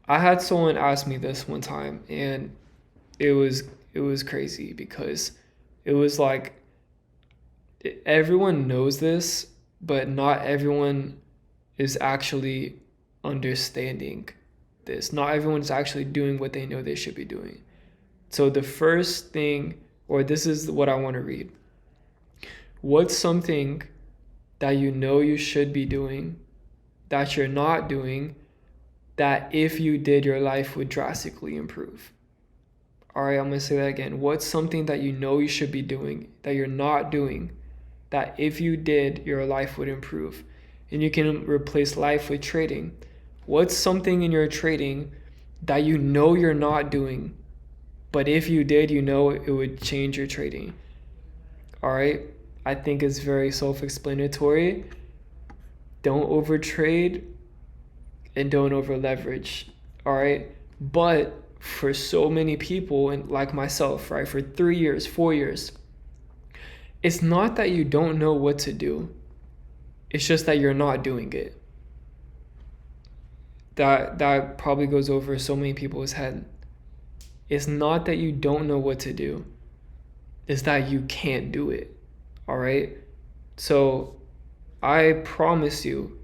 I had someone ask me this one time, and it was it was crazy because it was like everyone knows this, but not everyone is actually understanding this. Not everyone is actually doing what they know they should be doing. So the first thing, or this is what I want to read. What's something that you know you should be doing that you're not doing that if you did, your life would drastically improve? All right, I'm going to say that again. What's something that you know you should be doing that you're not doing that if you did, your life would improve? And you can replace life with trading. What's something in your trading that you know you're not doing, but if you did, you know it would change your trading? All right, I think it's very self-explanatory. Don't overtrade and don't over leverage. All right, but for so many people, and like myself, right, for 3 years, 4 years, it's not that you don't know what to do, it's just that you're not doing it. That probably goes over so many people's head. It's not that you don't know what to do, it's that you can't do it. All right, so I promise you,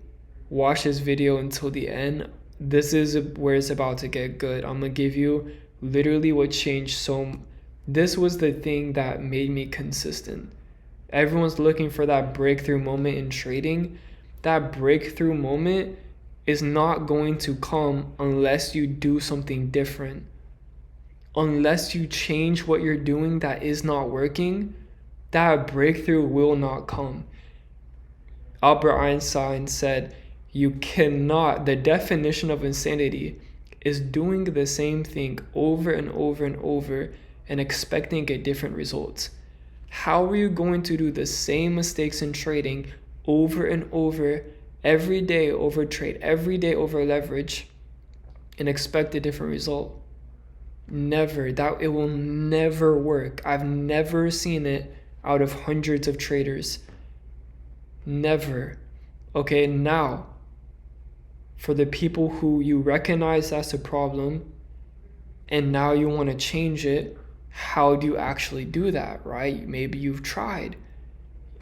watch this video until the end. This is where it's about to get good. I'm gonna give you literally what changed this was the thing that made me consistent. Everyone's looking for that breakthrough moment in trading. That breakthrough moment is not going to come unless you do something different. Unless you change what you're doing that is not working, that breakthrough will not come. Albert Einstein said, the definition of insanity is doing the same thing over and over and over and expecting a different result. How are you going to do the same mistakes in trading over and over, every day over trade, every day over leverage, and expect a different result? Never. It will never work. I've never seen it out of hundreds of traders. Never. Okay, now, for the people who you recognize that's a problem and now you want to change it, how do you actually do that, right? Maybe you've tried.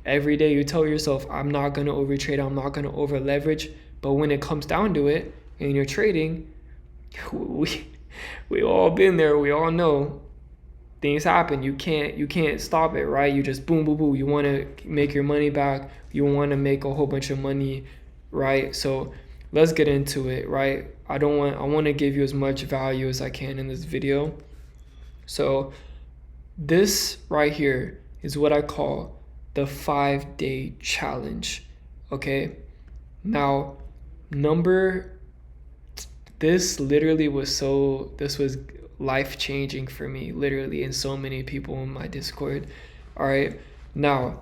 Every day you tell yourself, I'm not going to overtrade, I'm not going to over leverage. But when it comes down to it and you're trading, we all been there, we all know things happen. You can't stop it, right? You just boom, boom, boom. You want to make your money back. You want to make a whole bunch of money, right? So let's get into it, right? I want to give you as much value as I can in this video. So this right here is what I call the 5-day challenge. Okay. Now, this was life-changing for me, literally, and so many people in my Discord. All right, now,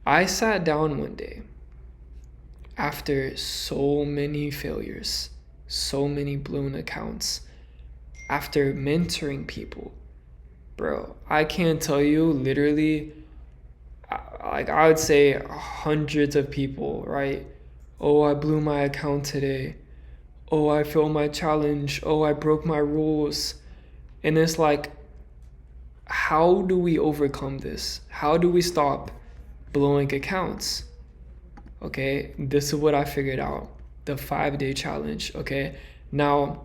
I sat down one day after so many failures, so many blown accounts, after mentoring people. Bro, I can't tell you, literally, like I would say hundreds of people, right? Oh, I blew my account today. Oh, I failed my challenge. Oh, I broke my rules. And it's like, how do we overcome this? How do we stop blowing accounts? Okay, this is what I figured out. The 5-day challenge, okay? Now,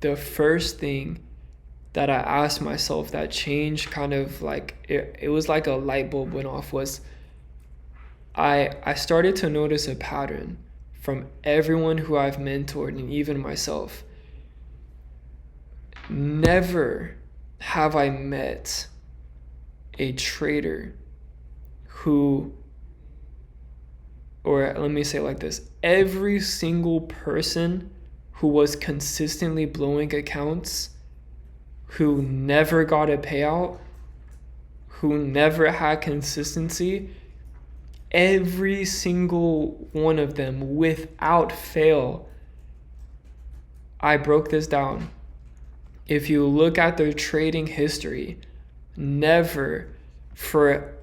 the first thing that I asked myself that changed, kind of like, it was like a light bulb went off, was I started to notice a pattern from everyone who I've mentored and even myself. Never have I met a trader who, or let me say it like this, every single person who was consistently blowing accounts, who never got a payout, who never had consistency, every single one of them without fail, I broke this down. If you look at their trading history, never for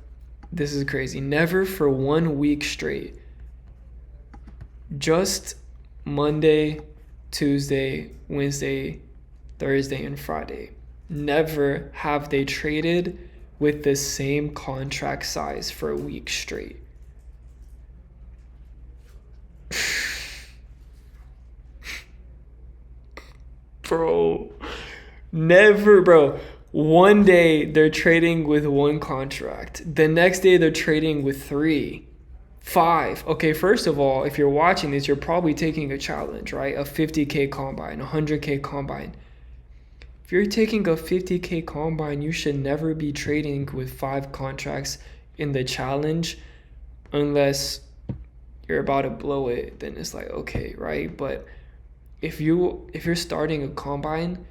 1 week straight, just Monday, Tuesday, Wednesday, Thursday, and Friday. Never have they traded with the same contract size for a week straight. Bro, never, bro. One day they're trading with one contract. The next day they're trading with 3, 5. Okay, first of all, if you're watching this, you're probably taking a challenge, right? A 50K combine, 100K combine. If you're taking a 50K combine, you should never be trading with 5 contracts in the challenge unless you're about to blow it. Then it's like, okay, right? But if you're starting a combine,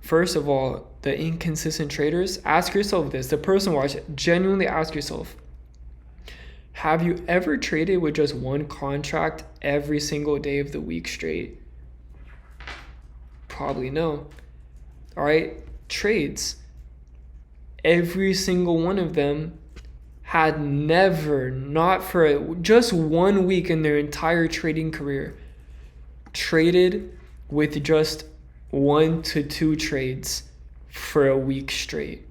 first of all, the inconsistent traders, ask yourself this. The person watching, genuinely ask yourself, have you ever traded with just one contract every single day of the week straight? Probably no. All right, trades. Every single one of them had never, not for just 1 week in their entire trading career, traded with just 1 to 2 trades for a week straight.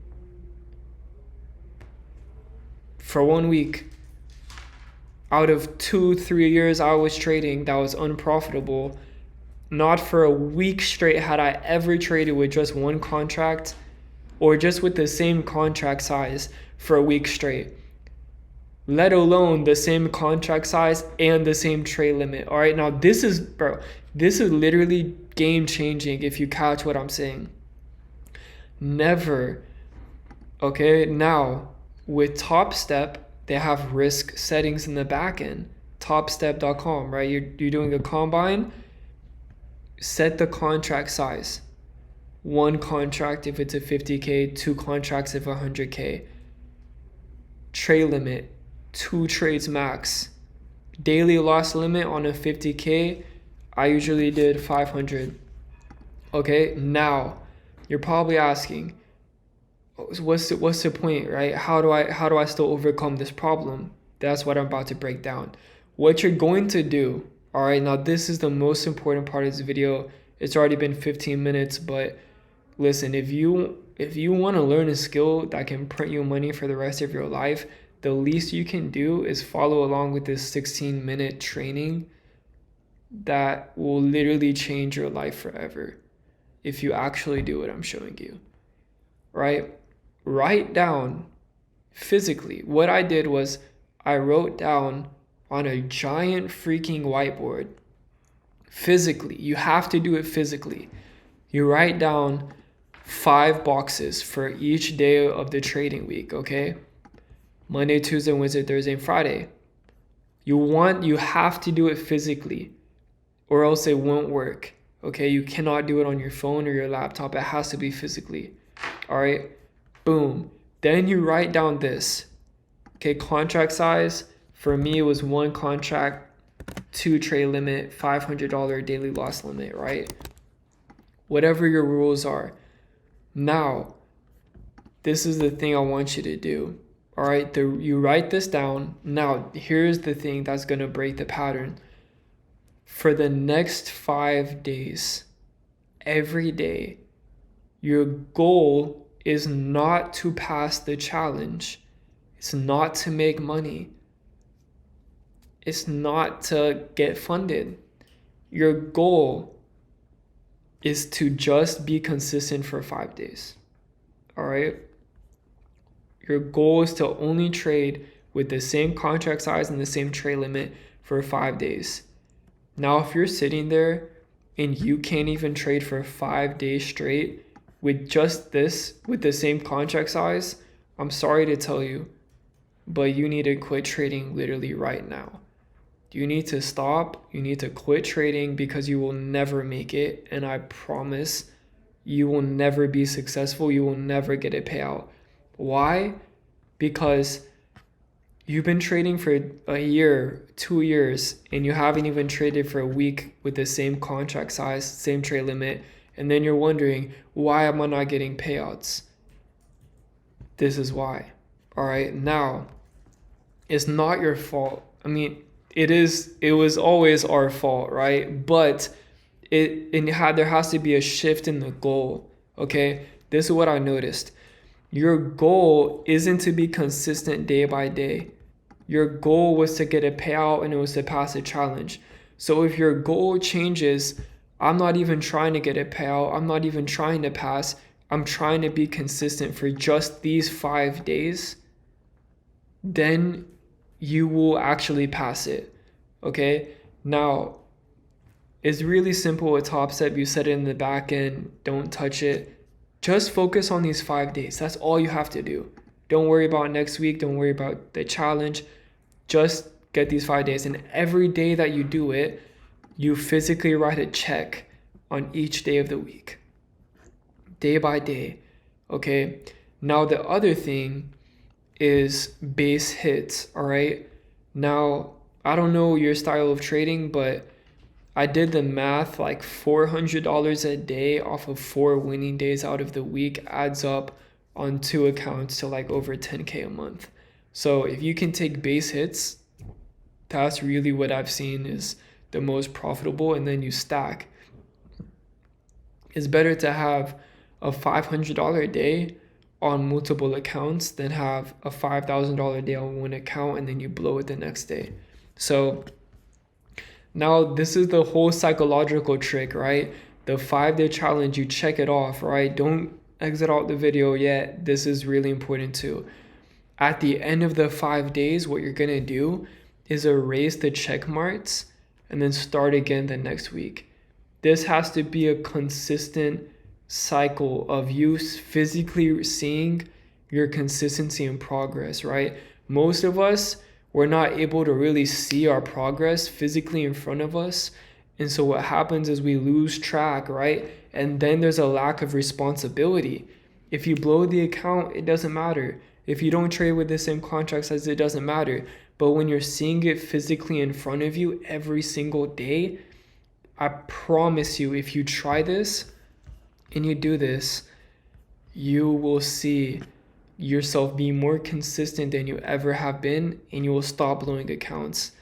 For 1 week. Out of 2-3 years I was trading that was unprofitable, not for a week straight had I ever traded with just one contract or just with the same contract size for a week straight, let alone the same contract size and the same trade limit. All right, now this is literally game changing if you catch what I'm saying. Never. Okay, now with Top Step, they have risk settings in the back end. Topstep.com, right? You're doing a combine, set the contract size. 1 contract if it's a 50K, 2 contracts if 100K. Trade limit, 2 trades max. Daily loss limit on a 50K, I usually did 500. Okay, now you're probably asking, what's the point, right? How do I still overcome this problem? That's what I'm about to break down. What you're going to do, all right, now this is the most important part of this video. It's already been 15 minutes, but listen, if you want to learn a skill that can print you money for the rest of your life, the least you can do is follow along with this 16-minute training that will literally change your life forever if you actually do what I'm showing you, right? Write down physically. What I did was I wrote down on a giant freaking whiteboard. Physically, you have to do it physically. You write down 5 boxes for each day of the trading week, okay? Monday, Tuesday, Wednesday, Thursday, and Friday. You have to do it physically or else it won't work, okay? You cannot do it on your phone or your laptop. It has to be physically, all right? Boom. Then you write down this, okay? Contract size, for me, it was 1 contract, 2 trade limit, $500 daily loss limit, right? Whatever your rules are. Now, this is the thing I want you to do. All right, you write this down. Now, here's the thing that's going to break the pattern. For the next 5 days, every day, your goal is not to pass the challenge. It's not to make money. It's not to get funded. Your goal is to just be consistent for 5 days. All right? Your goal is to only trade with the same contract size and the same trade limit for 5 days. Now, if you're sitting there and you can't even trade for 5 days straight with just this, with the same contract size, I'm sorry to tell you, but you need to quit trading literally right now. You need to stop. You need to quit trading because you will never make it. And I promise you will never be successful. You will never get a payout. Why? Because you've been trading for a year, 2 years, and you haven't even traded for a week with the same contract size, same trade limit. And then you're wondering, why am I not getting payouts? This is why. All right. Now, it's not your fault. I mean, it was always our fault, right? But there has to be a shift in the goal. Okay, this is what I noticed. Your goal isn't to be consistent day by day. Your goal was to get a payout and it was to pass a challenge. So if your goal changes, I'm not even trying to get a payout, I'm not even trying to pass, I'm trying to be consistent for just these 5 days, then you will actually pass it. Okay? Now, it's really simple with Top Step. You set it in the back end, don't touch it. Just focus on these 5 days. That's all you have to do. Don't worry about next week. Don't worry about the challenge. Just get these 5 days. And every day that you do it, you physically write a check on each day of the week, day by day. Okay? Now, the other thing is base hits. All right? Now, I don't know your style of trading, but I did the math, like $400 a day off of 4 winning days out of the week adds up on 2 accounts to like over 10K a month. So if you can take base hits, that's really what I've seen is the most profitable, and then you stack. It's better to have a $500 a day on multiple accounts than have a $5,000 a day on one account and then you blow it the next day. So now this is the whole psychological trick, right? The 5-day challenge, you check it off, right? Don't exit out the video yet. This is really important too. At the end of the 5 days, what you're gonna do is erase the check marks and then start again the next week. This has to be a consistent cycle of you physically seeing your consistency and progress, right? Most of us, we're not able to really see our progress physically in front of us. And so what happens is we lose track, right? And then there's a lack of responsibility. If you blow the account, it doesn't matter. If you don't trade with the same contract size, it doesn't matter. But when you're seeing it physically in front of you every single day, I promise you, if you try this and you do this, you will see yourself be more consistent than you ever have been, and you will stop blowing accounts.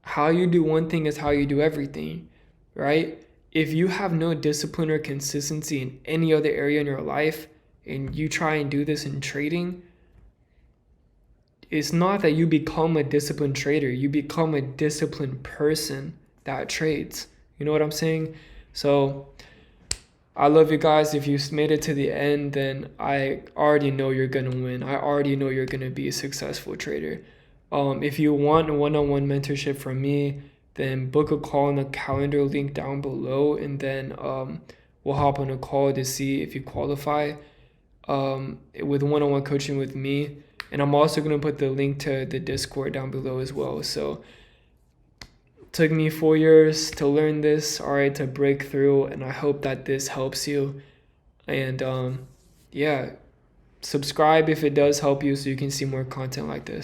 How you do one thing is how you do everything, right? If you have no discipline or consistency in any other area in your life and you try and do this in trading, it's not that you become a disciplined trader, you become a disciplined person that trades. You know what I'm saying? So I love you guys. If you made it to the end, then I already know you're going to win. I already know you're going to be a successful trader. If you want a one-on-one mentorship from me, then book a call on the calendar link down below, and then we'll hop on a call to see if you qualify with one-on-one coaching with me. And I'm also going to put the link to the Discord down below as well. So took me 4 years to learn this, all right, to break through, and I hope that this helps you. And yeah, subscribe if it does help you so you can see more content like this.